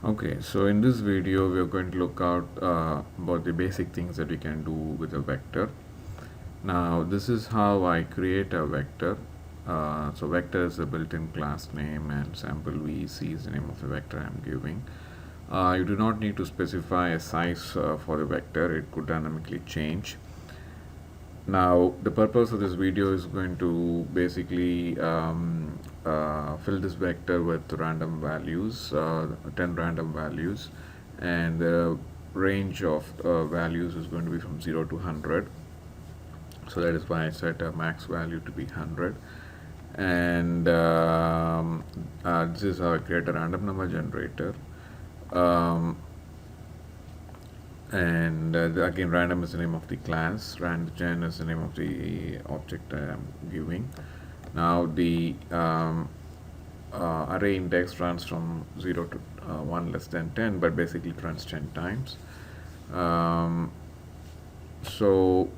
Okay, so in this video we are going to look out about the basic things that we can do with a vector. Now this is how I create a vector. So vector is a built-in class name and sample VEC is the name of the vector I'm giving. You do not need to specify a size for the vector, it could dynamically change. Now the purpose of this video is going to basically fill this vector with random values, 10 random values, and the range of values is going to be from 0 to 100. So that is why I set a max value to be 100. And this is how I create a random number generator. And again, random is the name of the class, randgen is the name of the object I am giving. Now the array index runs from 0 to 1 less than 10, but basically it runs 10 times. So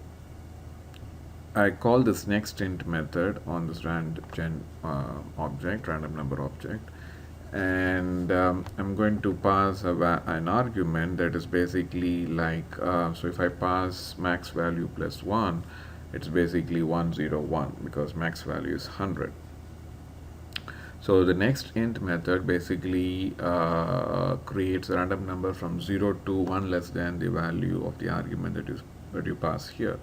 I call this next int method on this randgen object, random number object, and I'm going to pass an argument that is basically like, so if I pass max value plus 1, it's basically 101 because max value is 100. So the next int method basically creates a random number from 0 to 1 less than the value of the argument that you pass here.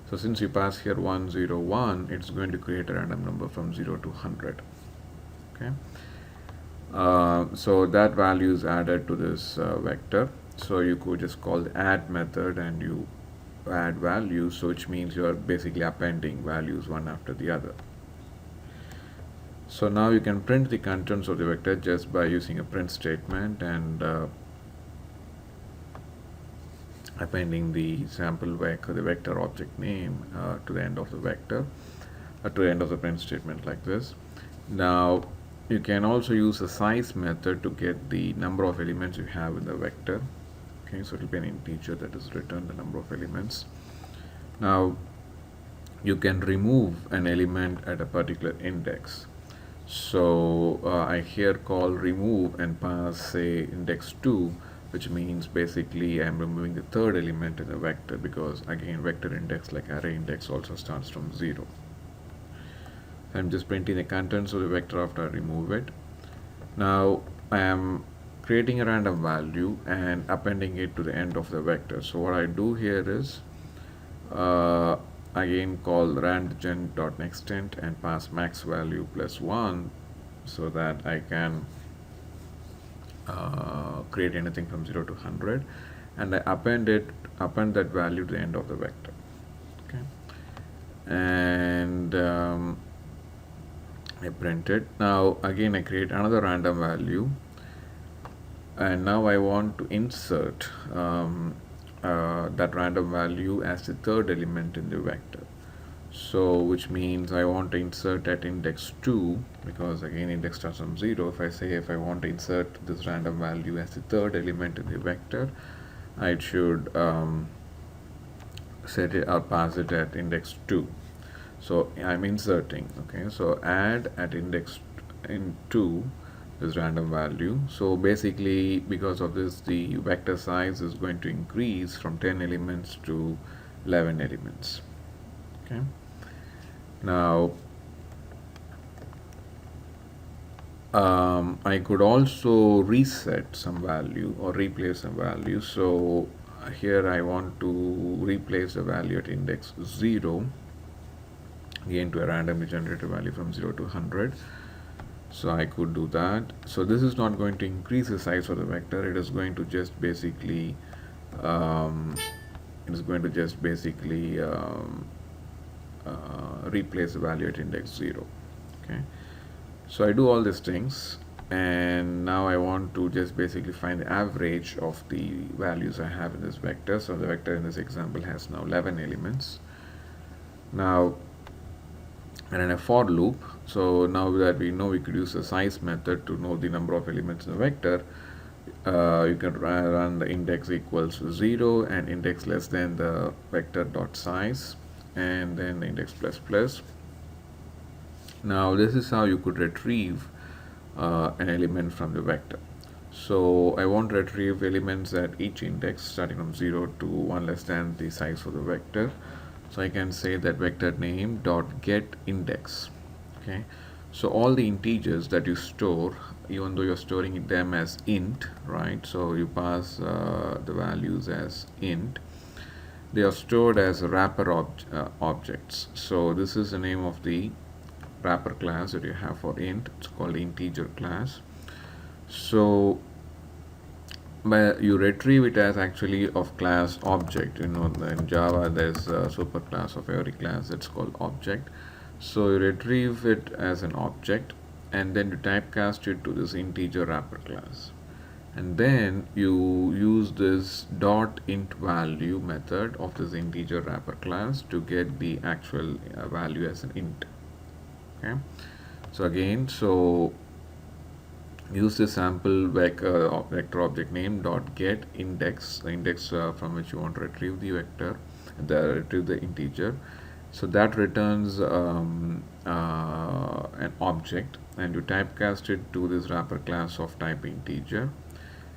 So since you pass here 101, it's going to create a random number from 0 to 100. Okay. So that value is added to this vector. So you could just call the add method and you add values, so which means you are basically appending values one after the other. So now you can print the contents of the vector just by using a print statement and appending the sample vector, the vector object name to the end of the vector, to the end of the print statement like this. Now you can also use a size method to get the number of elements you have in the vector. Okay, so it will be an integer that is returned the number of elements. Now you can remove an element at a particular index. So I here call remove and pass say index 2, which means basically I'm removing the third element in the vector, because again vector index like array index also starts from 0. I'm just printing the contents of the vector after I remove it. Now I am creating a random value and appending it to the end of the vector. So what I do here is again call randgen.nextInt and pass max value plus 1 so that I can create anything from 0 to 100, and I append that value to the end of the vector. Okay, and I print it. Now again I create another random value, and now I want to insert that random value as the third element in the vector. So which means I want to insert at index 2, because again index starts from 0. If I want to insert this random value as the third element in the vector, I should set it or pass it at index 2. So I'm inserting. Okay, so add at index in 2 this random value. So basically because of this the vector size is going to increase from 10 elements to 11 elements. Okay, now I could also reset some value or replace some value. So here I want to replace the value at index 0 again to a randomly generated value from 0 to 100. So I could do that. So this is not going to increase the size of the vector, it is going to just basically replace the value at index 0. Okay, so I do all these things, and now I want to just basically find the average of the values I have in this vector. So the vector in this example has now 11 elements. Now, and in a for loop, so now that we know we could use a size method to know the number of elements in the vector, you can run the index equals 0 and index less than the vector dot size, and then the index plus plus. Now this is how you could retrieve an element from the vector. So I want to retrieve elements at each index starting from 0 to 1 less than the size of the vector. So I can say that vector name dot get index. Okay, so all the integers that you store, even though you're storing them as int, right? So you pass the values as int. They are stored as wrapper objects. So this is the name of the wrapper class that you have for int. It's called integer class. So but you retrieve it as actually of class object. In Java there's a super class of every class that's called object. So you retrieve it as an object and then you typecast it to this integer wrapper class, and then you use this dot int value method of this integer wrapper class to get the actual value as an int. Okay, so again, so use the sample vector object name dot get index, the index from which you want to retrieve the vector, retrieve the integer. So that returns an object, and you typecast it to this wrapper class of type integer,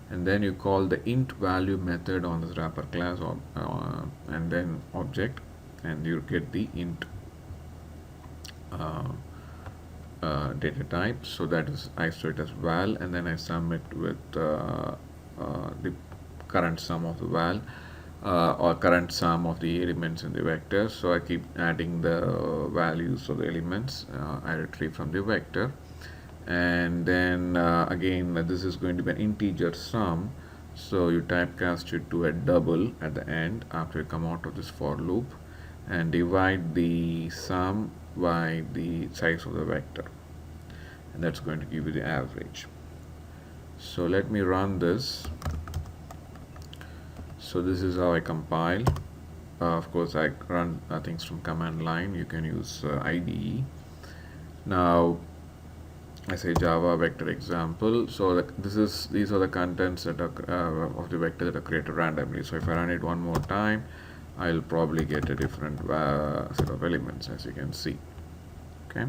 and then you call the int value method on this wrapper class and then object, and you get the int data type. So that is, I store it as val, and then I sum it with the current sum of the val or current sum of the elements in the vector. So I keep adding the values of the elements I retrieve from the vector, and then again this is going to be an integer sum. So you typecast it to a double at the end after you come out of this for loop, and divide the sum by the size of the vector, and that's going to give you the average. So let me run this. So this is how I compile. Of course I run things from command line. You can use IDE. Now I say Java vector example. So these are the contents that are of the vector that are created randomly. So if I run it one more time, I'll probably get a different set of elements, as you can see. Okay,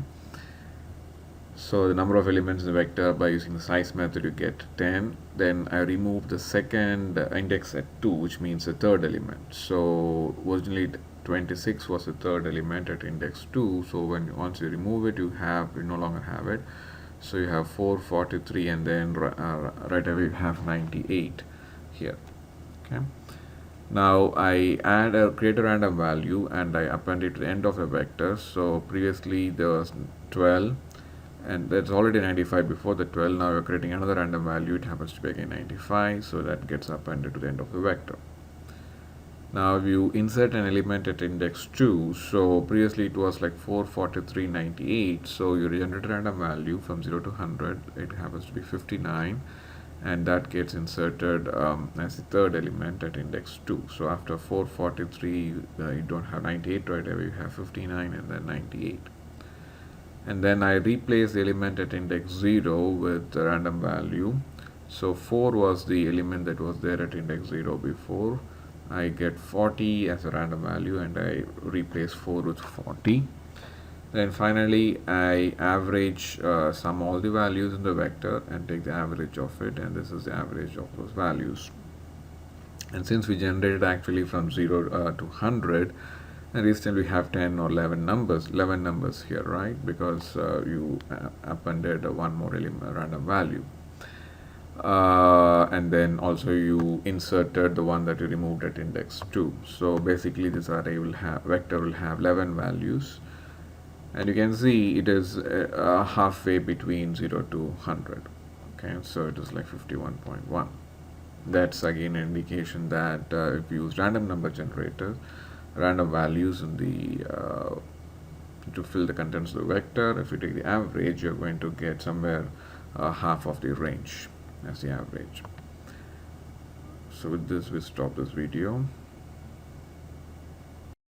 so the number of elements in the vector, by using the size method, you get 10. Then I remove the second index at 2, which means the third element. So originally 26 was the third element at index 2. So once you remove it, you no longer have it. So you have 443, and then right away you have 98 here. Okay, now I create a random value and I append it to the end of the vector. So previously there was 12, and that's already 95 before the 12. Now we're creating another random value. It happens to be again 95, so that gets appended to the end of the vector. Now if you insert an element at index 2, so previously it was like 443, 98, so you generate a random value from 0 to 100. It happens to be 59, and that gets inserted as the third element at index 2. So after 443, you don't have 98 right away, you have 59 and then 98. And then I replace the element at index 0 with the random value. So 4 was the element that was there at index 0 before. I get 40 as a random value, and I replace 4 with 40. Then finally I average sum all the values in the vector and take the average of it, and this is the average of those values. And since we generated actually from 0 to 100, and this time we have 10 or 11 numbers here, right? Because you appended one more random value. And then also you inserted the one that you removed at index 2. So basically this array vector will have 11 values, and you can see it is halfway between 0 to 100. Okay, so it is like 51.1. That's again an indication that if you use random number generator, random values in the to fill the contents of the vector, if you take the average, you're going to get somewhere half of the range as the average. So with this we stop this video.